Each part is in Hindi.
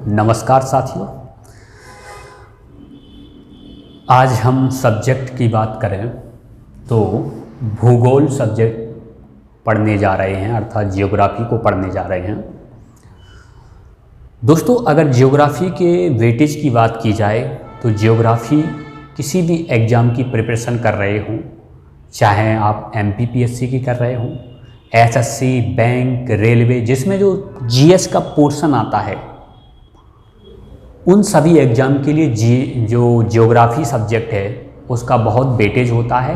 नमस्कार साथियों। आज हम सब्जेक्ट की बात करें तो भूगोल सब्जेक्ट पढ़ने जा रहे हैं, अर्थात जियोग्राफी को पढ़ने जा रहे हैं। दोस्तों, अगर जियोग्राफी के वेटेज की बात की जाए तो जियोग्राफी किसी भी एग्ज़ाम की प्रिपरेशन कर रहे हों, चाहे आप MPPSC की कर रहे हों, SSC, बैंक, रेलवे, जिसमें जो GS का पोर्शन आता है, उन सभी एग्ज़ाम के लिए जो जियोग्राफी सब्जेक्ट है उसका बहुत वेटेज होता है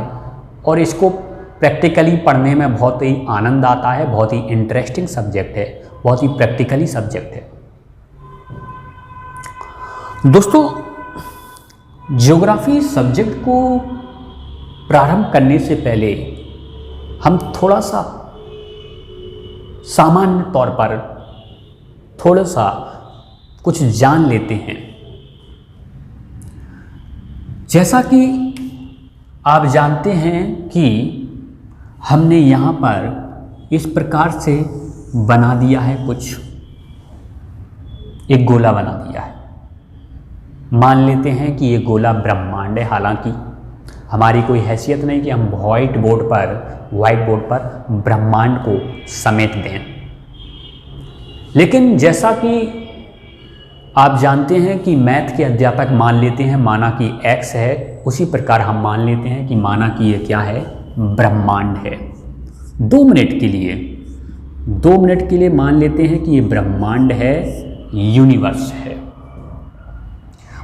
और इसको प्रैक्टिकली पढ़ने में बहुत ही आनंद आता है। बहुत ही इंटरेस्टिंग सब्जेक्ट है, बहुत ही प्रैक्टिकली सब्जेक्ट है। दोस्तों, जियोग्राफी सब्जेक्ट को प्रारंभ करने से पहले हम थोड़ा सा सामान्य तौर पर थोड़ा सा कुछ जान लेते हैं। जैसा कि आप जानते हैं कि हमने यहाँ पर इस प्रकार से बना दिया है, कुछ एक गोला बना दिया है। मान लेते हैं कि ये गोला ब्रह्मांड है। हालांकि हमारी कोई हैसियत नहीं कि हम व्हाइट बोर्ड पर ब्रह्मांड को समेट दें, लेकिन जैसा कि आप जानते हैं कि मैथ के अध्यापक मान लेते हैं माना कि x है, उसी प्रकार हम मान लेते हैं कि माना कि ये क्या है, ब्रह्मांड है। 2 मिनट के लिए मान लेते हैं कि ये ब्रह्मांड है, यूनिवर्स है।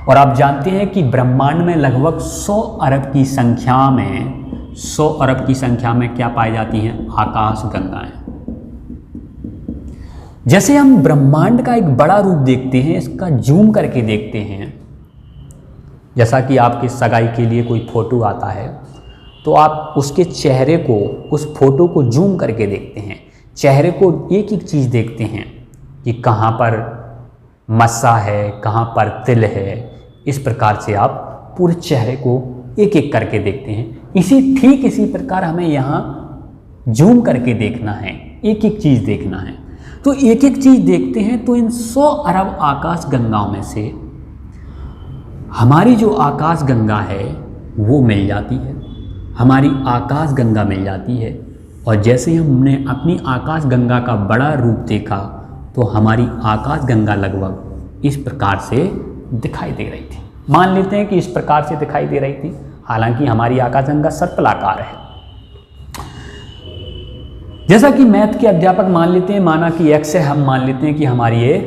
और आप जानते हैं कि ब्रह्मांड में लगभग 100 अरब की संख्या में क्या पाई जाती हैं, आकाश गंगाएं। जैसे हम ब्रह्मांड का एक बड़ा रूप देखते हैं, इसका जूम करके देखते हैं, जैसा कि आपके सगाई के लिए कोई फोटो आता है तो आप उसके चेहरे को, उस फोटो को जूम करके देखते हैं, चेहरे को एक एक चीज़ देखते हैं कि कहाँ पर मस्सा है, कहाँ पर तिल है। इस प्रकार से आप पूरे चेहरे को एक एक करके देखते हैं। ठीक इसी प्रकार हमें यहाँ जूम करके देखना है, एक एक चीज़ देखना है। तो एक एक चीज़ देखते हैं तो इन 100 अरब आकाश गंगाओं में से हमारी जो आकाश गंगा है वो मिल जाती है, हमारी आकाश गंगा मिल जाती है। और जैसे ही हमने अपनी आकाश गंगा का बड़ा रूप देखा तो हमारी आकाश गंगा लगभग इस प्रकार से दिखाई दे रही थी। मान लेते हैं कि इस प्रकार से दिखाई दे रही थी, हालांकि हमारी आकाश गंगा सर्पिलाकार है। जैसा कि मैथ के अध्यापक मान लेते हैं माना कि x है, हम मान लेते हैं कि हमारी ये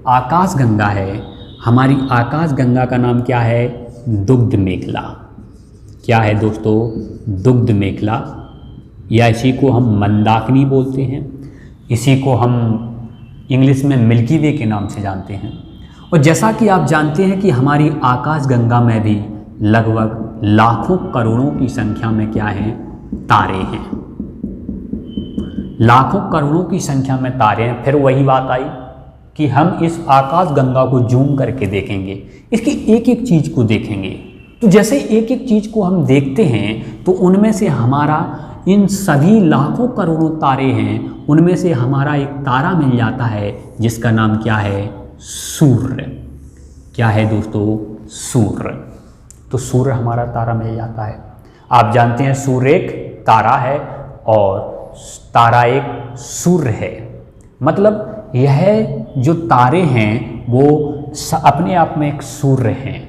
आकाश गंगा है। हमारी आकाश गंगा का नाम क्या है, दुग्ध मेखला। क्या है दोस्तों, दुग्ध मेखला, या इसी को हम मंदाकिनी बोलते हैं, इसी को हम इंग्लिश में मिल्की वे के नाम से जानते हैं। और जैसा कि आप जानते हैं कि हमारी आकाश गंगा में भी लगभग लाखों करोड़ों की संख्या में क्या है, तारे हैं। लाखों करोड़ों की संख्या में तारे हैं। फिर वही बात आई कि हम इस आकाश गंगा को जूम करके देखेंगे, इसकी एक एक चीज़ को देखेंगे। तो जैसे एक एक चीज़ को हम देखते हैं तो उनमें से हमारा, इन सभी लाखों करोड़ों तारे हैं, उनमें से हमारा एक तारा मिल जाता है जिसका नाम क्या है, सूर्य। क्या है दोस्तों, सूर्य। तो सूर्य हमारा तारा मिल जाता है। आप जानते हैं सूर्य एक तारा है और तारा एक सूर्य है। मतलब यह जो तारे हैं वो अपने आप में एक सूर्य हैं।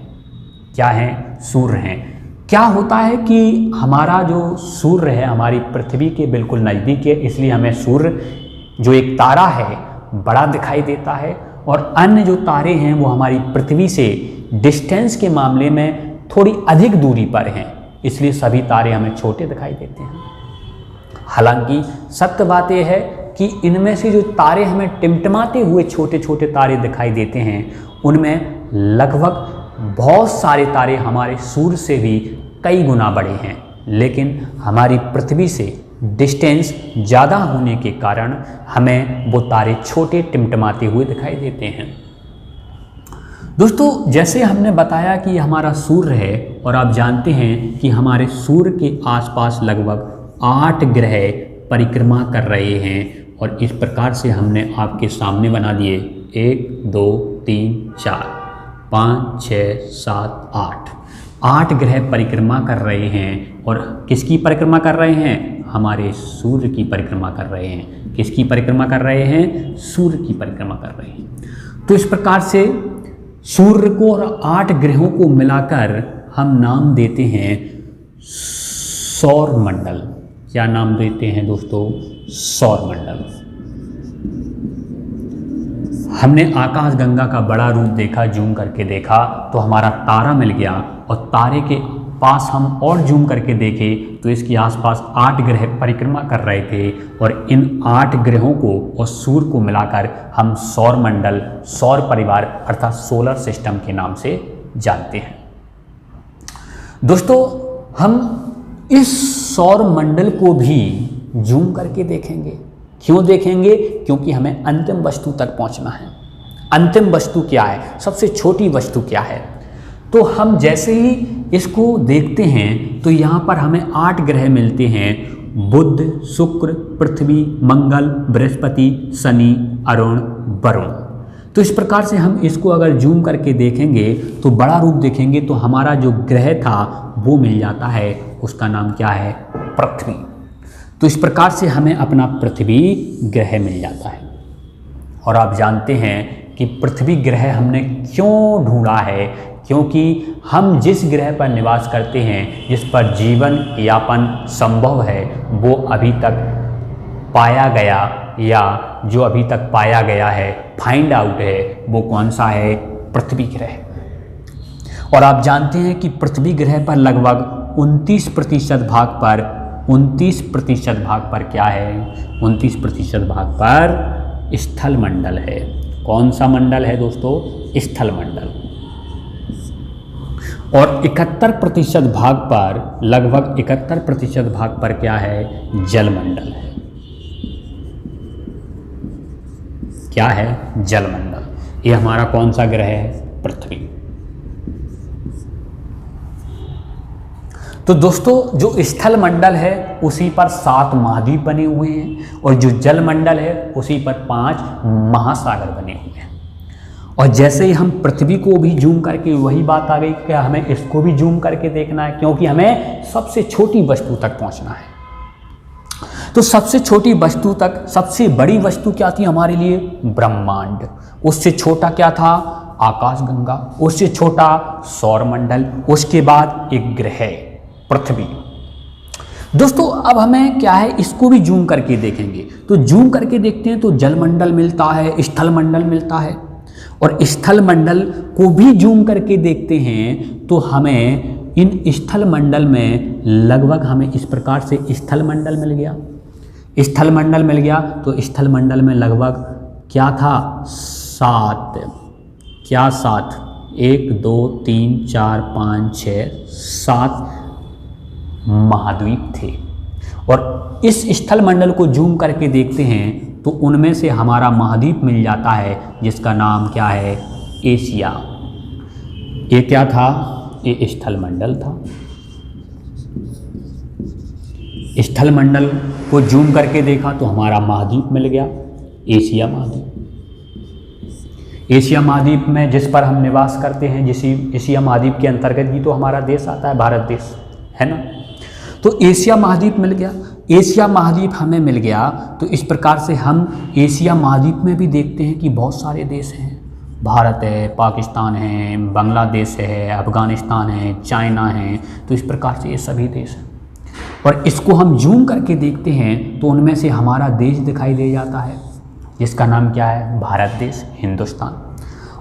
क्या हैं, सूर्य हैं। क्या होता है कि हमारा जो सूर्य है हमारी पृथ्वी के बिल्कुल नज़दीक है, इसलिए हमें सूर्य जो एक तारा है बड़ा दिखाई देता है। और अन्य जो तारे हैं वो हमारी पृथ्वी से डिस्टेंस के मामले में थोड़ी अधिक दूरी पर हैं, इसलिए सभी तारे हमें छोटे दिखाई देते हैं। हालांकि सत्य बात यह है कि इनमें से जो तारे हमें टिमटिमाते हुए छोटे छोटे तारे दिखाई देते हैं, उनमें लगभग बहुत सारे तारे हमारे सूर्य से भी कई गुना बड़े हैं, लेकिन हमारी पृथ्वी से डिस्टेंस ज़्यादा होने के कारण हमें वो तारे छोटे टिमटिमाते हुए दिखाई देते हैं। दोस्तों, जैसे हमने बताया कि हमारा सूर्य है और आप जानते हैं कि हमारे सूर्य के आसपास लगभग 8 ग्रह परिक्रमा कर रहे हैं और इस प्रकार से हमने आपके सामने बना दिए 1 2 3 4 5 6 7 8 8 ग्रह परिक्रमा कर रहे हैं। और किसकी परिक्रमा कर रहे हैं? हमारे सूर्य की परिक्रमा कर रहे हैं। किसकी परिक्रमा कर रहे हैं? सूर्य की परिक्रमा कर रहे हैं। तो इस प्रकार से सूर्य को और 8 ग्रहों को मिलाकर हम नाम देते हैं सौर मंडल। क्या नाम देते हैं दोस्तों? सौर मंडल। हमने आकाश गंगा का बड़ा रूप देखा, जूम करके देखा तो हमारा तारा मिल गया, और तारे के पास हम और जूम करके देखे तो इसके आसपास 8 ग्रह परिक्रमा कर रहे थे, और इन 8 ग्रहों को और सूर्य को मिलाकर हम सौर मंडल, सौर परिवार अर्थात सोलर सिस्टम के नाम से जानते हैं। दोस्तों, हम इस सौर मंडल को भी जूम करके देखेंगे। क्यों देखेंगे? क्योंकि हमें अंतिम वस्तु तक पहुंचना है। अंतिम वस्तु क्या है? सबसे छोटी वस्तु क्या है? तो हम जैसे ही इसको देखते हैं तो यहाँ पर हमें 8 ग्रह मिलते हैं, बुध, शुक्र, पृथ्वी, मंगल, बृहस्पति, शनि, अरुण, वरुण। तो इस प्रकार से हम इसको अगर जूम करके देखेंगे तो बड़ा रूप देखेंगे तो हमारा जो ग्रह था वो मिल जाता है, उसका नाम क्या है? पृथ्वी। तो इस प्रकार से हमें अपना पृथ्वी ग्रह मिल जाता है। और आप जानते हैं कि पृथ्वी ग्रह हमने क्यों ढूंढा है? क्योंकि हम जिस ग्रह पर निवास करते हैं, जिस पर जीवन यापन संभव है, वो अभी तक पाया गया, या जो अभी तक पाया गया है, फाइंड आउट है, वो कौन सा है? पृथ्वी ग्रह। और आप जानते हैं कि पृथ्वी ग्रह पर लगभग 29% भाग पर क्या है? 29% भाग पर स्थल मंडल है। कौन सा मंडल है दोस्तों? स्थल मंडल। और 71% भाग पर, लगभग 71% भाग पर क्या है? जलमंडल है। क्या है? जलमंडल। ये हमारा कौन सा ग्रह है? पृथ्वी। तो दोस्तों, जो स्थल मंडल है उसी पर 7 महाद्वीप बने हुए हैं, और जो जल मंडल है उसी पर 5 महासागर बने हुए हैं। और जैसे ही हम पृथ्वी को भी जूम करके, वही बात आ गई कि हमें इसको भी जूम करके देखना है, क्योंकि हमें सबसे छोटी वस्तु तक पहुंचना है। तो सबसे छोटी वस्तु तक, सबसे बड़ी वस्तु क्या थी हमारे लिए? ब्रह्मांड। उससे छोटा क्या था? आकाशगंगा। उससे छोटा सौरमंडल। उसके बाद एक ग्रह पृथ्वी। दोस्तों, अब हमें क्या है, इसको भी जूम करके देखेंगे। तो जूम करके देखते हैं तो जलमंडल मिलता है, स्थल मंडल मिलता है। और स्थल मंडल को भी जूम करके देखते हैं तो हमें इन स्थल मंडल में लगभग, हमें इस प्रकार से स्थल मंडल मिल गया। स्थल मंडल मिल गया तो स्थल मंडल में लगभग क्या था? 7। क्या 7? 1 2 3 4 5 6 7 महाद्वीप थे। और इस स्थल मंडल को जूम करके देखते हैं तो उनमें से हमारा महाद्वीप मिल जाता है, जिसका नाम क्या है? एशिया। ये क्या था? ये स्थल मंडल था। स्थल मंडल को जूम करके देखा तो हमारा महाद्वीप मिल गया, एशिया महाद्वीप। एशिया महाद्वीप में जिस पर हम निवास करते हैं, जिस एशिया महाद्वीप के अंतर्गत ही तो हमारा देश आता है, भारत देश, है ना। तो एशिया महाद्वीप मिल गया। एशिया महाद्वीप हमें मिल गया तो इस प्रकार से हम एशिया महाद्वीप में भी देखते हैं कि बहुत सारे देश हैं। भारत है, पाकिस्तान है, बांग्लादेश है, अफगानिस्तान है, चाइना है। तो इस प्रकार से ये सभी देश हैं। और इसको हम जूम करके देखते हैं तो उनमें से हमारा देश दिखाई दे जाता है, जिसका नाम क्या है? भारत देश, हिंदुस्तान।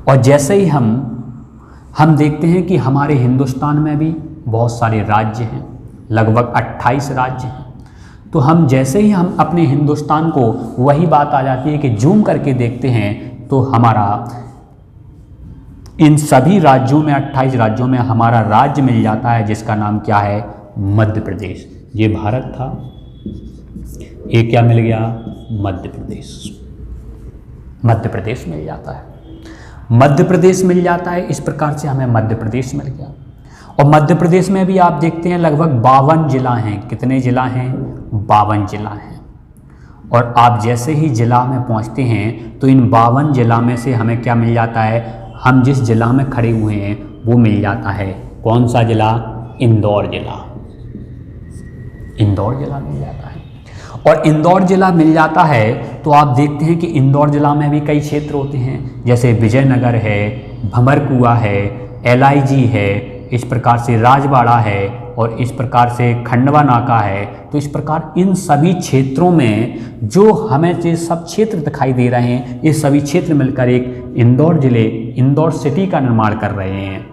और जैसे ही हम देखते हैं कि हमारे हिंदुस्तान में भी बहुत सारे राज्य हैं, लगभग 28 राज्य हैं। तो हम जैसे ही हम अपने हिंदुस्तान को, वही बात आ जाती है कि जूम करके देखते हैं तो हमारा इन सभी राज्यों में, 28 राज्यों में हमारा राज्य मिल जाता है, जिसका नाम क्या है? मध्य प्रदेश। ये भारत था, ये क्या मिल गया? मध्य प्रदेश। मध्य प्रदेश मिल जाता है, मध्य प्रदेश मिल जाता है। इस प्रकार से हमें मध्य प्रदेश मिल गया। और मध्य प्रदेश में भी आप देखते हैं लगभग 52 जिला हैं। कितने जिला हैं? 52 जिला हैं। और आप जैसे ही जिला में पहुंचते हैं तो इन 52 जिला में से हमें क्या मिल जाता है, हम जिस जिला में खड़े हुए हैं वो मिल जाता है। कौन सा जिला? इंदौर जिला। इंदौर जिला मिल जाता है। और इंदौर जिला मिल जाता है तो आप देखते हैं कि इंदौर जिला में भी कई क्षेत्र होते हैं, जैसे विजयनगर है, भंवरकुआ है, LIG है, इस प्रकार से राजबाड़ा है और इस प्रकार से खंडवा नाका है। तो इस प्रकार इन सभी क्षेत्रों में जो हमें ये सब क्षेत्र दिखाई दे रहे हैं, ये सभी क्षेत्र मिलकर एक इंदौर जिले, इंदौर सिटी का निर्माण कर रहे हैं।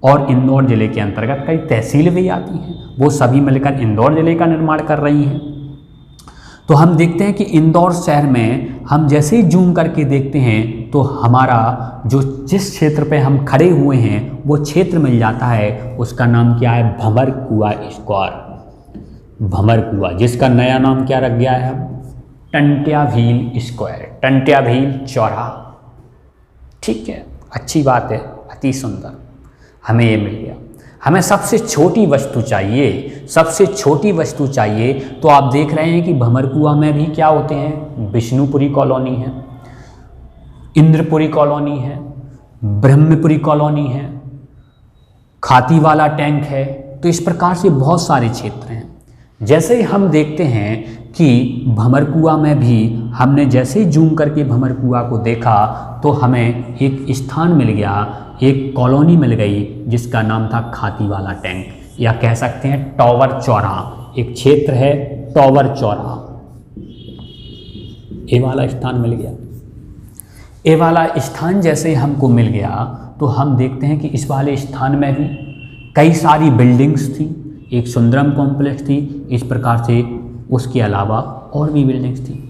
और इंदौर जिले के अंतर्गत कई तहसीलें भी आती हैं, वो सभी मिलकर इंदौर जिले का निर्माण कर रही हैं। तो हम देखते हैं कि इंदौर शहर में हम जैसे ही जूम करके देखते हैं तो हमारा जो जिस क्षेत्र पे हम खड़े हुए हैं वो क्षेत्र मिल जाता है। उसका नाम क्या है? भंवरकुआ स्क्वायर। भंवरकुआ, जिसका नया नाम क्या रख गया है? टंट्या भील स्क्वायर, टंट्या भील चौराहा। ठीक है, अच्छी बात है, अति सुंदर, हमें ये मिल गया। हमें सबसे छोटी वस्तु चाहिए, सबसे छोटी वस्तु चाहिए। तो आप देख रहे हैं कि भंवरकुआ में भी क्या होते हैं? विष्णुपुरी कॉलोनी है, इंद्रपुरी कॉलोनी है, ब्रह्मपुरी कॉलोनी है, खातीवाला टैंक है। तो इस प्रकार से बहुत सारे क्षेत्र हैं। जैसे ही हम देखते हैं कि भंवरकुआ में भी हमने जैसे ही जूम करके भंवरकुआ को देखा तो हमें एक स्थान मिल गया, एक कॉलोनी मिल गई जिसका नाम था खातीवाला टैंक, या कह सकते हैं टॉवर चौराहा। एक क्षेत्र है टॉवर चौराहा, ये वाला स्थान मिल गया। ये वाला स्थान जैसे हमको मिल गया तो हम देखते हैं कि इस वाले स्थान में भी कई सारी बिल्डिंग्स थी, एक सुंदरम कॉम्प्लेक्स थी, इस प्रकार से उसके अलावा और भी बिल्डिंग्स थी।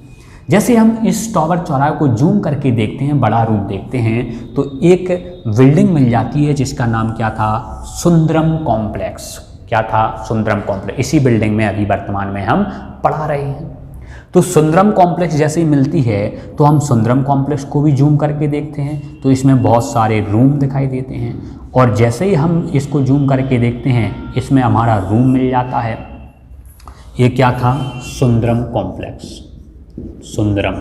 जैसे हम इस टॉवर चौराहे को जूम करके देखते हैं, बड़ा रूप देखते हैं, तो एक बिल्डिंग मिल जाती है जिसका नाम क्या था? सुंदरम कॉम्प्लेक्स। क्या था? सुंदरम कॉम्प्लेक्स। इसी बिल्डिंग में अभी वर्तमान में हम पढ़ा रहे हैं। तो सुंदरम कॉम्प्लेक्स जैसे ही मिलती है तो हम सुंदरम कॉम्प्लेक्स को भी जूम करके देखते हैं तो इसमें बहुत सारे रूम दिखाई देते हैं। और जैसे ही हम इसको जूम करके देखते हैं इसमें हमारा रूम मिल जाता है। ये क्या था? Sundaram complex, Sundaram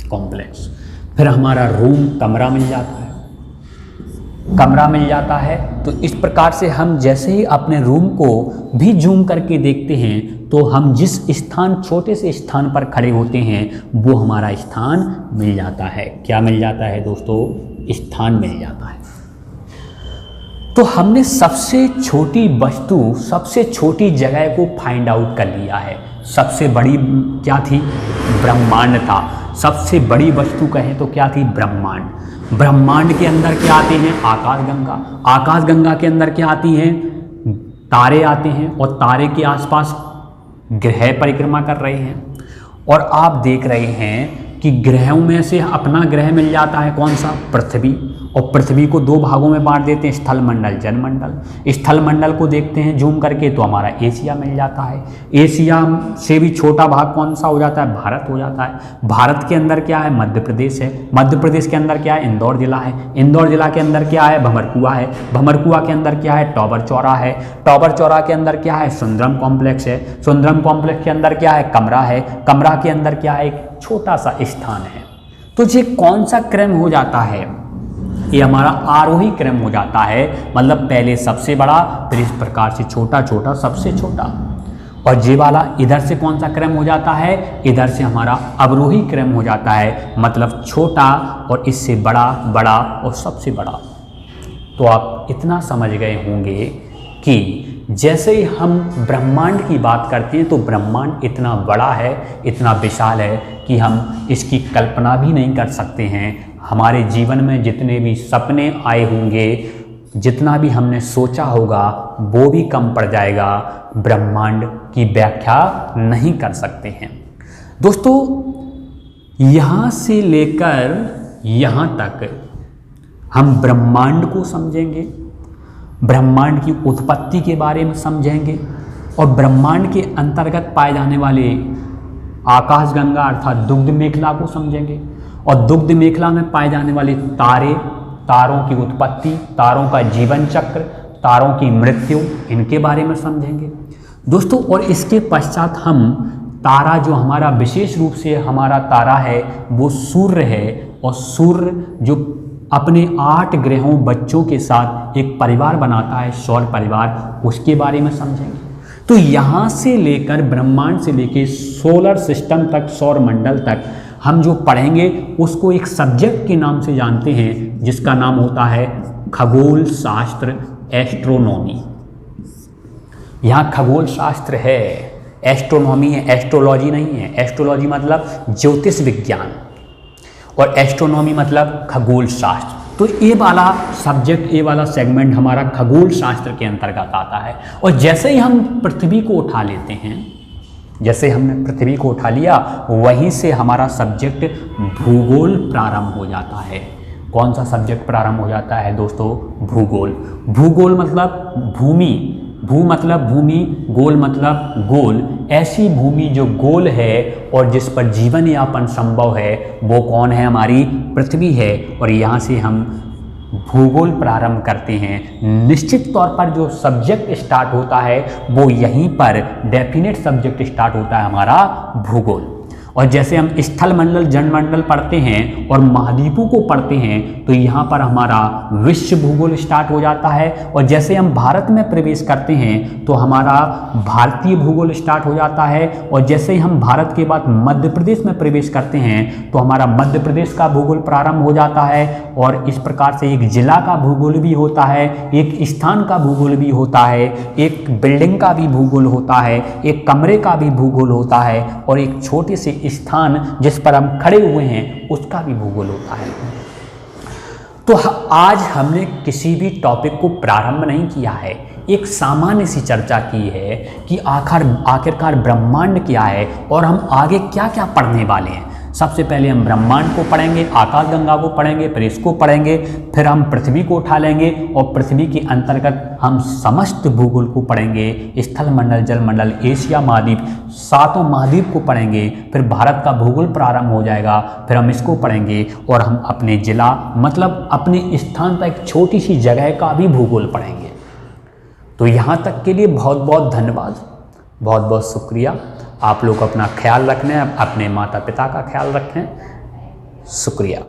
complex. फिर हमारा रूम, कमरा मिल जाता है, कमरा मिल जाता है। तो इस प्रकार से हम जैसे ही अपने रूम को भी जूम करके देखते हैं तो हम जिस स्थान, छोटे से स्थान पर खड़े होते हैं वो हमारा स्थान मिल जाता है। क्या मिल जाता है दोस्तों? स्थान मिल जाता है। तो हमने सबसे छोटी वस्तु, सबसे छोटी जगह को फाइंड आउट कर लिया है। सबसे बड़ी क्या थी? ब्रह्मांड था। सबसे बड़ी वस्तु कहें तो क्या थी? ब्रह्मांड। ब्रह्मांड के अंदर क्या आते हैं? आकाशगंगा। आकाशगंगा के अंदर क्या आती हैं? तारे आते हैं और तारे के आसपास ग्रह परिक्रमा कर रहे हैं। और आप देख रहे हैं कि ग्रहों में से अपना ग्रह मिल जाता है कौन सा? पृथ्वी। और पृथ्वी को दो भागों में बांट देते हैं, स्थल मंडल, जल मंडल। स्थल मंडल को देखते हैं जूम करके तो हमारा एशिया मिल जाता है। एशिया से भी छोटा भाग कौन सा हो जाता है? भारत हो जाता है। भारत के अंदर क्या है? मध्य प्रदेश है। मध्य प्रदेश के अंदर क्या है? इंदौर जिला है। इंदौर जिला के अंदर क्या है? भंवरकुआ है। भंवरकुआ के अंदर क्या है? टॉवर चौराहा है। टॉवर चौराहा के अंदर क्या है? सुंदरम कॉम्प्लेक्स है। सुंदरम कॉम्प्लेक्स के अंदर क्या है? कमरा है। कमरा के अंदर क्या है? एक छोटा सा स्थान है। तो ये कौन सा क्रम हो जाता है? ये हमारा आरोही क्रम हो जाता है। मतलब पहले सबसे बड़ा, फिर इस प्रकार से छोटा छोटा, सबसे छोटा। और ये वाला इधर से कौन सा क्रम हो जाता है? इधर से हमारा अवरोही क्रम हो जाता है। मतलब छोटा और इससे बड़ा, बड़ा और सबसे बड़ा। तो आप इतना समझ गए होंगे कि जैसे ही हम ब्रह्मांड की बात करते हैं तो ब्रह्मांड इतना बड़ा है, इतना विशाल है कि हम इसकी कल्पना भी नहीं कर सकते हैं। हमारे जीवन में जितने भी सपने आए होंगे, जितना भी हमने सोचा होगा वो भी कम पड़ जाएगा। ब्रह्मांड की व्याख्या नहीं कर सकते हैं। दोस्तों, यहाँ से लेकर यहाँ तक हम ब्रह्मांड को समझेंगे, ब्रह्मांड की उत्पत्ति के बारे में समझेंगे और ब्रह्मांड के अंतर्गत पाए जाने वाले आकाशगंगा अर्थात दुग्ध मेखला को समझेंगे और दुग्ध मेखला में पाए जाने वाले तारे, तारों की उत्पत्ति, तारों का जीवन चक्र, तारों की मृत्यु, इनके बारे में समझेंगे दोस्तों। और इसके पश्चात हम तारा जो हमारा विशेष रूप से हमारा तारा है वो सूर्य है, और सूर्य जो अपने 8 ग्रहों बच्चों के साथ एक परिवार बनाता है, सौर परिवार, उसके बारे में समझेंगे। तो यहाँ से लेकर ब्रह्मांड से लेकर सोलर सिस्टम तक, सौर मंडल तक हम जो पढ़ेंगे उसको एक सब्जेक्ट के नाम से जानते हैं, जिसका नाम होता है खगोल शास्त्र, एस्ट्रोनॉमी। यहाँ खगोल शास्त्र है, एस्ट्रोनॉमी है, एस्ट्रोलॉजी नहीं है। एस्ट्रोलॉजी मतलब ज्योतिष विज्ञान और एस्ट्रोनॉमी मतलब खगोल शास्त्र। तो ये वाला सब्जेक्ट, ये वाला सेगमेंट हमारा खगोल शास्त्र के अंतर्गत आता है। और जैसे ही हम पृथ्वी को उठा लेते हैं, जैसे हमने पृथ्वी को उठा लिया, वहीं से हमारा सब्जेक्ट भूगोल प्रारंभ हो जाता है। कौन सा सब्जेक्ट प्रारंभ हो जाता है दोस्तों? भूगोल। भूगोल मतलब भूमि, भू मतलब भूमि, गोल मतलब गोल। ऐसी भूमि जो गोल है और जिस पर जीवन यापन संभव है, वो कौन है? हमारी पृथ्वी है। और यहाँ से हम भूगोल प्रारंभ करते हैं। निश्चित तौर पर जो सब्जेक्ट स्टार्ट होता है वो यहीं पर डेफिनेट सब्जेक्ट स्टार्ट होता है हमारा भूगोल। और जैसे हम स्थल मंडल, जनमंडल पढ़ते हैं और महाद्वीपों को पढ़ते हैं, तो यहाँ पर हमारा विश्व भूगोल स्टार्ट हो जाता है। और जैसे हम भारत में प्रवेश करते हैं तो हमारा भारतीय भूगोल स्टार्ट हो जाता है। और जैसे ही हम भारत के बाद मध्य प्रदेश में प्रवेश करते हैं तो हमारा मध्य प्रदेश का भूगोल प्रारंभ हो जाता है। और इस प्रकार से एक जिला का भूगोल भी होता है, एक स्थान का भूगोल भी होता है, एक बिल्डिंग का भी भूगोल होता है, एक कमरे का भी भूगोल होता है, और एक छोटे से स्थान जिस पर हम खड़े हुए हैं उसका भी भूगोल होता है। तो आज हमने किसी भी टॉपिक को प्रारंभ नहीं किया है, एक सामान्य सी चर्चा की है कि आखिरकार ब्रह्मांड क्या है और हम आगे क्या क्या पढ़ने वाले हैं। सबसे पहले हम ब्रह्मांड को पढ़ेंगे, आकाशगंगा को पढ़ेंगे, फिर इसको पढ़ेंगे, फिर हम पृथ्वी को उठा लेंगे और पृथ्वी के अंतर्गत हम समस्त भूगोल को पढ़ेंगे, स्थल मंडल, जल मंडल, एशिया महाद्वीप, 7 महाद्वीप को पढ़ेंगे। फिर भारत का भूगोल प्रारंभ हो जाएगा, फिर हम इसको पढ़ेंगे और हम अपने जिला मतलब अपने स्थान तक एक छोटी सी जगह का भी भूगोल पढ़ेंगे। तो यहाँ तक के लिए बहुत बहुत धन्यवाद, बहुत बहुत शुक्रिया। आप लोग अपना ख्याल रखना है, अपने माता पिता का ख्याल रखें। शुक्रिया।